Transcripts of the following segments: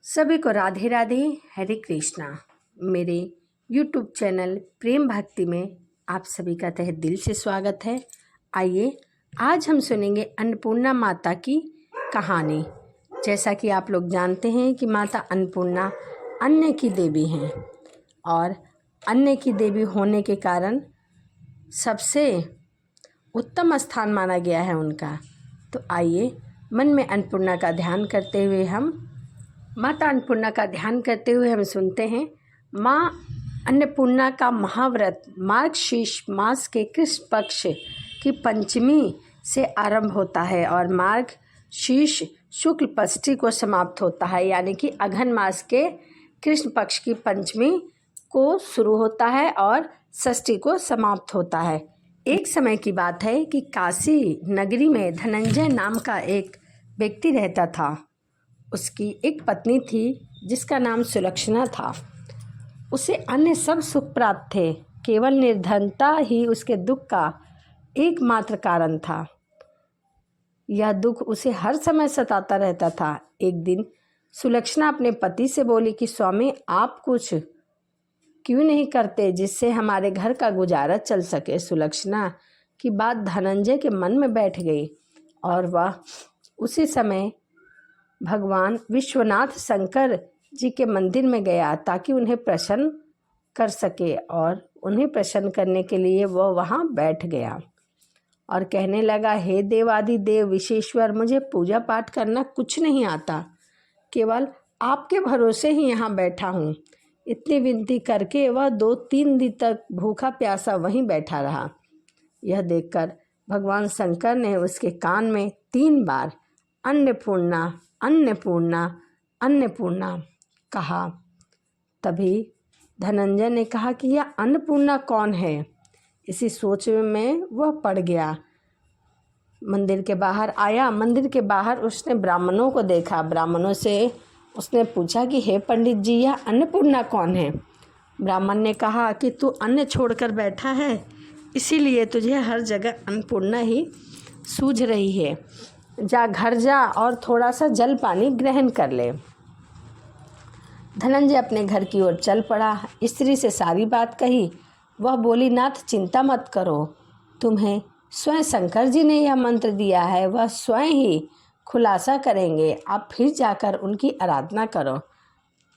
सभी को राधे राधे, हरे कृष्णा। मेरे YouTube चैनल प्रेम भक्ति में आप सभी का तहे दिल से स्वागत है। आइए आज हम सुनेंगे अन्नपूर्णा माता की कहानी। जैसा कि आप लोग जानते हैं कि माता अन्नपूर्णा अन्न की देवी हैं और अन्न की देवी होने के कारण सबसे उत्तम स्थान माना गया है उनका। तो आइए मन में अन्नपूर्णा का ध्यान करते हुए हम माता अन्नपूर्णा का ध्यान करते हुए हम सुनते हैं। माँ अन्नपूर्णा का महाव्रत मार्गशीर्ष मास के कृष्ण पक्ष की पंचमी से आरंभ होता है और मार्गशीर्ष शुक्ल षष्ठी को समाप्त होता है, यानी कि अघन मास के कृष्ण पक्ष की पंचमी को शुरू होता है और षष्ठी को समाप्त होता है। एक समय की बात है कि काशी नगरी में धनंजय नाम का एक व्यक्ति रहता था। उसकी एक पत्नी थी जिसका नाम सुलक्षणा था। उसे अन्य सब सुख प्राप्त थे, केवल निर्धनता ही उसके दुख का एकमात्र कारण था। यह दुख उसे हर समय सताता रहता था। एक दिन सुलक्षणा अपने पति से बोली कि स्वामी, आप कुछ क्यों नहीं करते जिससे हमारे घर का गुजारा चल सके। सुलक्षणा की बात धनंजय के मन में बैठ गई और वह उसी समय भगवान विश्वनाथ शंकर जी के मंदिर में गया ताकि उन्हें प्रसन्न कर सके। और उन्हें प्रसन्न करने के लिए वह वहाँ बैठ गया और कहने लगा, हे देवादि देव विशेश्वर, मुझे पूजा पाठ करना कुछ नहीं आता, केवल आपके भरोसे ही यहाँ बैठा हूँ। इतनी विनती करके वह 2-3 दिन तक भूखा प्यासा वहीं बैठा रहा। यह देखकर भगवान शंकर ने उसके कान में 3 बार अन्नपूर्णा अन्नपूर्णा अन्नपूर्णा कहा। तभी धनंजय ने कहा कि यह अन्नपूर्णा कौन है। इसी सोच में वह पड़ गया। मंदिर के बाहर आया। मंदिर के बाहर उसने ब्राह्मणों को देखा। ब्राह्मणों से उसने पूछा कि हे पंडित जी, यह अन्नपूर्णा कौन है। ब्राह्मण ने कहा कि तू अन्न छोड़कर बैठा है, इसीलिए तुझे हर जगह अन्नपूर्णा ही सूझ रही है। जा, घर जा और थोड़ा सा जल पानी ग्रहण कर ले। धनंजय अपने घर की ओर चल पड़ा। स्त्री से सारी बात कही। वह बोली, नाथ चिंता मत करो, तुम्हें स्वयं शंकर जी ने यह मंत्र दिया है, वह स्वयं ही खुलासा करेंगे, आप फिर जाकर उनकी आराधना करो।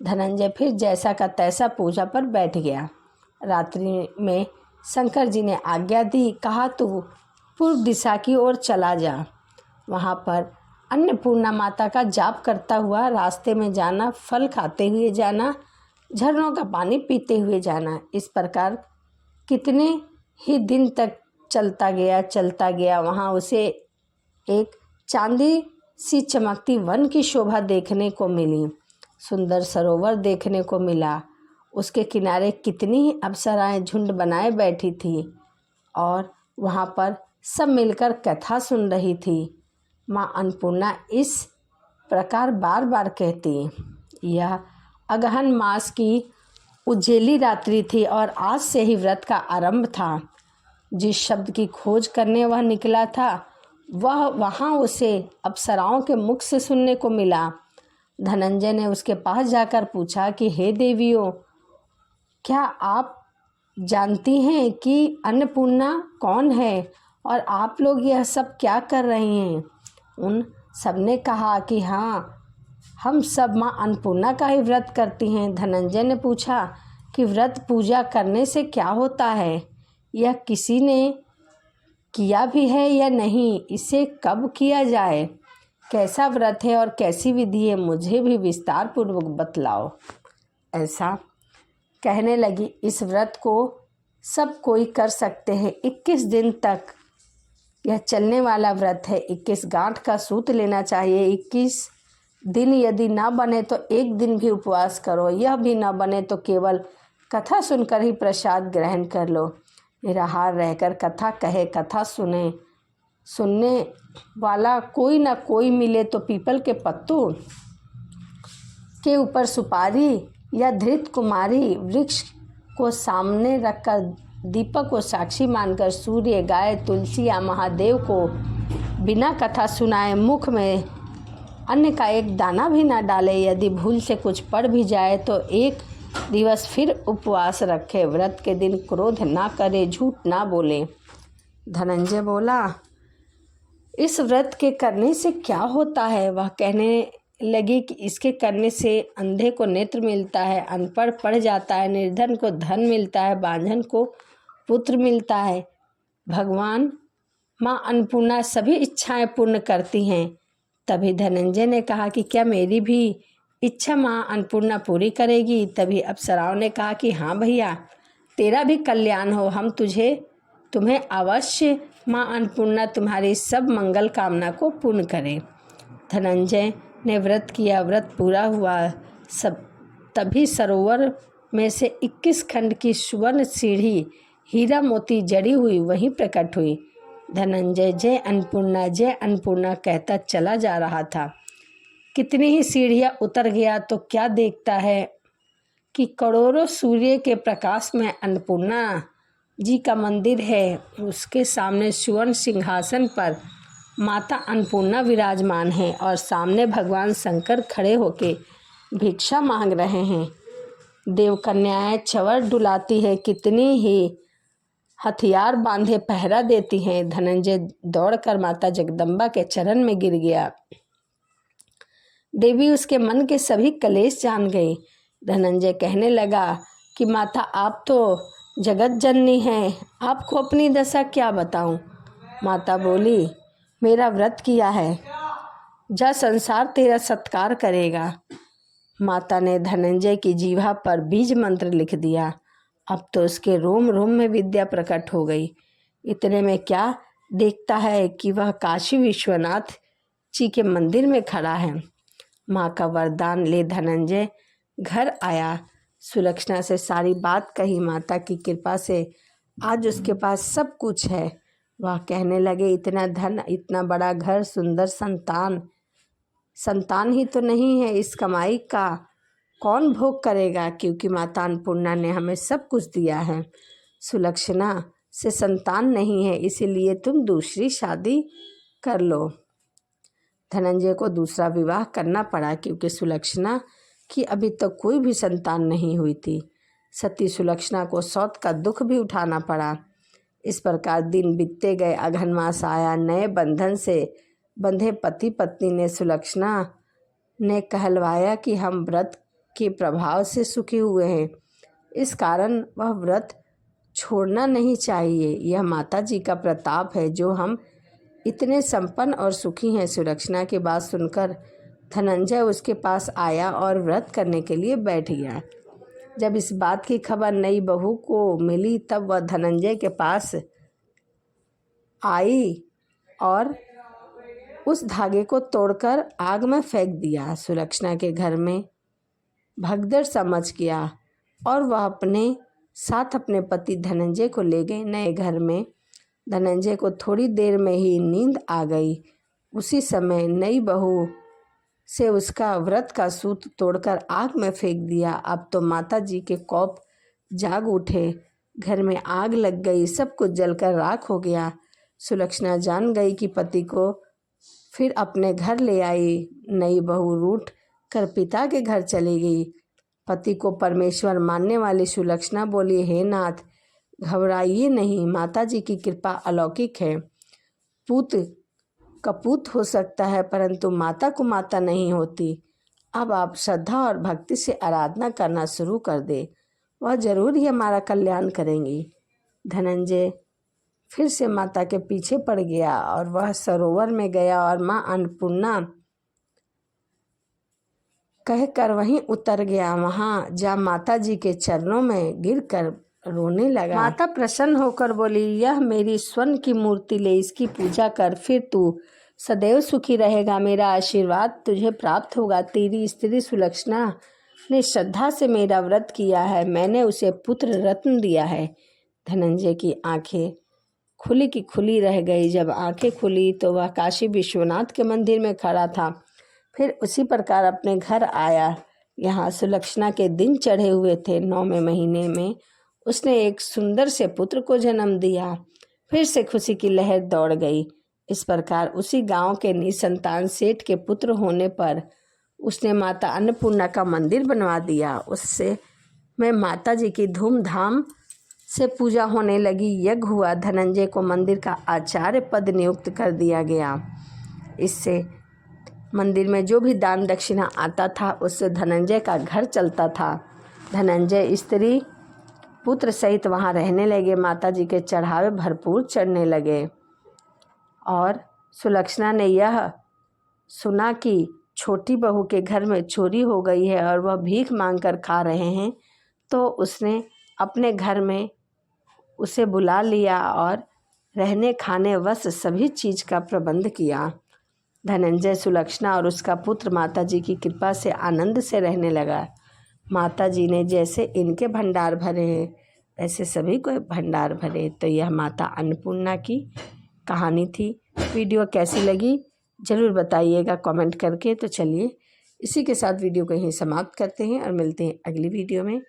धनंजय फिर जैसा का तैसा पूजा पर बैठ गया। रात्रि में शंकर जी ने आज्ञा दी, कहा तू पूर्व दिशा की ओर चला जा, वहाँ पर अन्नपूर्णा माता का जाप करता हुआ रास्ते में जाना, फल खाते हुए जाना, झरनों का पानी पीते हुए जाना। इस प्रकार कितने ही दिन तक चलता गया। वहाँ उसे एक चांदी सी चमकती वन की शोभा देखने को मिली। सुंदर सरोवर देखने को मिला। उसके किनारे कितनी ही अप्सराएं झुंड बनाए बैठी थी और वहाँ पर सब मिलकर कथा सुन रही थी। माँ अन्नपूर्णा इस प्रकार बार बार कहती। यह अगहन मास की उज्जैली रात्रि थी और आज से ही व्रत का आरंभ था। जिस शब्द की खोज करने वह निकला था वह वहाँ उसे अप्सराओं के मुख से सुनने को मिला। धनंजय ने उसके पास जाकर पूछा कि हे देवियों, क्या आप जानती हैं कि अन्नपूर्णा कौन है और आप लोग यह सब क्या कर रही हैं। उन सब ने कहा कि हाँ, हम सब माँ अन्नपूर्णा का ही व्रत करती हैं। धनंजय ने पूछा कि व्रत पूजा करने से क्या होता है, यह किसी ने किया भी है या नहीं, इसे कब किया जाए, कैसा व्रत है और कैसी विधि है, मुझे भी विस्तार पूर्वक बतलाओ। ऐसा कहने लगी, इस व्रत को सब कोई कर सकते हैं। 21 दिन तक यह चलने वाला व्रत है। 21 गांठ का सूत लेना चाहिए। 21 दिन यदि ना बने तो 1 दिन भी उपवास करो। यह भी ना बने तो केवल कथा सुनकर ही प्रसाद ग्रहण कर लो। निराहार रहकर कथा कहे, कथा सुनने वाला कोई ना कोई मिले तो पीपल के पत्तों के ऊपर सुपारी या धृत कुमारी वृक्ष को सामने रखकर दीपक को साक्षी मानकर सूर्य, गाय, तुलसी या महादेव को बिना कथा सुनाए मुख में अन्न का एक दाना भी ना डाले, यदि भूल से कुछ पड़ भी जाए तो एक दिवस फिर उपवास रखे, व्रत के दिन क्रोध ना करे, झूठ ना बोले। धनंजय बोला, इस व्रत के करने से क्या होता है? वह कहने लगी कि इसके करने से अंधे को नेत्र मिलता है, अनपढ़ पढ़ जाता है, निर्धन को धन मिलता है, बांझन को पुत्र मिलता है। भगवान माँ अन्नपूर्णा सभी इच्छाएं पूर्ण करती हैं। तभी धनंजय ने कहा कि क्या मेरी भी इच्छा माँ अन्नपूर्णा पूरी करेगी? तभी अप्सराओं ने कहा कि हाँ भैया, तेरा भी कल्याण हो, हम तुम्हें अवश्य माँ अन्नपूर्णा तुम्हारी सब मंगल कामना को पूर्ण करें। धनंजय ने व्रत किया, व्रत पूरा हुआ। तभी सरोवर में से 21 खंड की सुवर्ण सीढ़ी हीरा मोती जड़ी हुई वहीं प्रकट हुई। धनंजय जय अन्नपूर्णा कहता चला जा रहा था। कितनी ही सीढ़ियां उतर गया तो क्या देखता है कि करोड़ों सूर्य के प्रकाश में अन्नपूर्णा जी का मंदिर है। उसके सामने सुवर्ण सिंहासन पर माता अन्नपूर्णा विराजमान है और सामने भगवान शंकर खड़े होके भिक्षा मांग रहे हैं। देवकन्याएं चवर डुलाती है, कितनी ही हथियार बांधे पहरा देती हैं। धनंजय दौड़कर माता जगदम्बा के चरण में गिर गया। देवी उसके मन के सभी कलेश जान गई। धनंजय कहने लगा कि माता, आप तो जगत जननी हैं, आपको अपनी दशा क्या बताऊं? माता बोली, मेरा व्रत किया है, जा संसार तेरा सत्कार करेगा। माता ने धनंजय की जीभा पर बीज मंत्र लिख दिया। अब तो उसके रोम रोम में विद्या प्रकट हो गई। इतने में क्या देखता है कि वह काशी विश्वनाथ जी के मंदिर में खड़ा है। माँ का वरदान ले धनंजय घर आया, सुलक्षणा से सारी बात कही। माता की कृपा से आज उसके पास सब कुछ है। वह कहने लगे, इतना धन, इतना बड़ा घर, सुंदर संतान ही तो नहीं है, इस कमाई का कौन भोग करेगा? क्योंकि माता अन्नपूर्णा ने हमें सब कुछ दिया है। सुलक्षणा से संतान नहीं है, इसीलिए तुम दूसरी शादी कर लो। धनंजय को दूसरा विवाह करना पड़ा क्योंकि सुलक्षणा की अभी तक कोई भी संतान नहीं हुई थी। सती सुलक्षणा को सौत का दुख भी उठाना पड़ा। इस प्रकार दिन बीतते गए। अघन मास आया। नए बंधन से बंधे पति पत्नी ने सुलक्षणा ने कहलवाया कि हम व्रत के प्रभाव से सुखी हुए हैं, इस कारण वह व्रत छोड़ना नहीं चाहिए। यह माता जी का प्रताप है जो हम इतने संपन्न और सुखी हैं। सुलक्षणा की बात सुनकर धनंजय उसके पास आया और व्रत करने के लिए बैठ गया। जब इस बात की खबर नई बहू को मिली तब वह धनंजय के पास आई और उस धागे को तोड़कर आग में फेंक दिया। सुलक्षणा के घर में भगदड़ समझ गया और वह अपने साथ अपने पति धनंजय को ले गए। नए घर में धनंजय को थोड़ी देर में ही नींद आ गई। उसी समय नई बहू से उसका व्रत का सूत तोड़कर आग में फेंक दिया। अब तो माता जी के कोप जाग उठे, घर में आग लग गई, सब कुछ जलकर राख हो गया। सुलक्षणा जान गई कि पति को फिर अपने घर ले आई। नई बहू रूठ कर पिता के घर चली गई। पति को परमेश्वर मानने वाली सुलक्षणा बोली, हे नाथ, घबराइए नहीं, माता जी की कृपा अलौकिक है। पूत कपूत हो सकता है परंतु माता को माता नहीं होती। अब आप श्रद्धा और भक्ति से आराधना करना शुरू कर दे, वह जरूर ही हमारा कल्याण करेंगी। धनंजय फिर से माता के पीछे पड़ गया और वह सरोवर में गया और माँ अन्नपूर्णा कहकर वहीं उतर गया। वहाँ जा माता जी के चरणों में गिरकर रोने लगा। माता प्रसन्न होकर बोली, यह मेरी स्वर्ण की मूर्ति ले, इसकी पूजा कर, फिर तू सदैव सुखी रहेगा, मेरा आशीर्वाद तुझे प्राप्त होगा। तेरी स्त्री सुलक्षणा ने श्रद्धा से मेरा व्रत किया है, मैंने उसे पुत्र रत्न दिया है। धनंजय की आंखें खुली की खुली रह गई। जब आंखें खुली तो वह काशी विश्वनाथ के मंदिर में खड़ा था। फिर उसी प्रकार अपने घर आया। यहाँ सुलक्षणा के दिन चढ़े हुए थे। 9वें महीने में उसने एक सुंदर से पुत्र को जन्म दिया। फिर से खुशी की लहर दौड़ गई। इस प्रकार उसी गांव के निसंतान सेठ के पुत्र होने पर उसने माता अन्नपूर्णा का मंदिर बनवा दिया। उससे में माता जी की धूमधाम से पूजा होने लगी। यज्ञ हुआ, धनंजय को मंदिर का आचार्य पद नियुक्त कर दिया गया। इससे मंदिर में जो भी दान दक्षिणा आता था उससे धनंजय का घर चलता था। धनंजय स्त्री पुत्र सहित वहाँ रहने लगे। माता जी के चढ़ावे भरपूर चढ़ने लगे। और सुलक्षणा ने यह सुना कि छोटी बहू के घर में चोरी हो गई है और वह भीख मांगकर खा रहे हैं, तो उसने अपने घर में उसे बुला लिया और रहने खाने वस्त्र सभी चीज़ का प्रबंध किया। धनंजय, सुलक्षणा और उसका पुत्र माता जी की कृपा से आनंद से रहने लगा। माता जी ने जैसे इनके भंडार भरे हैं ऐसे सभी को भंडार भरे। तो यह माता अन्नपूर्णा की कहानी थी। वीडियो कैसी लगी ज़रूर बताइएगा कमेंट करके। तो चलिए इसी के साथ वीडियो को यहीं समाप्त करते हैं और मिलते हैं अगली वीडियो में।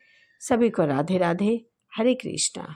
सभी को राधे राधे, हरे कृष्णा।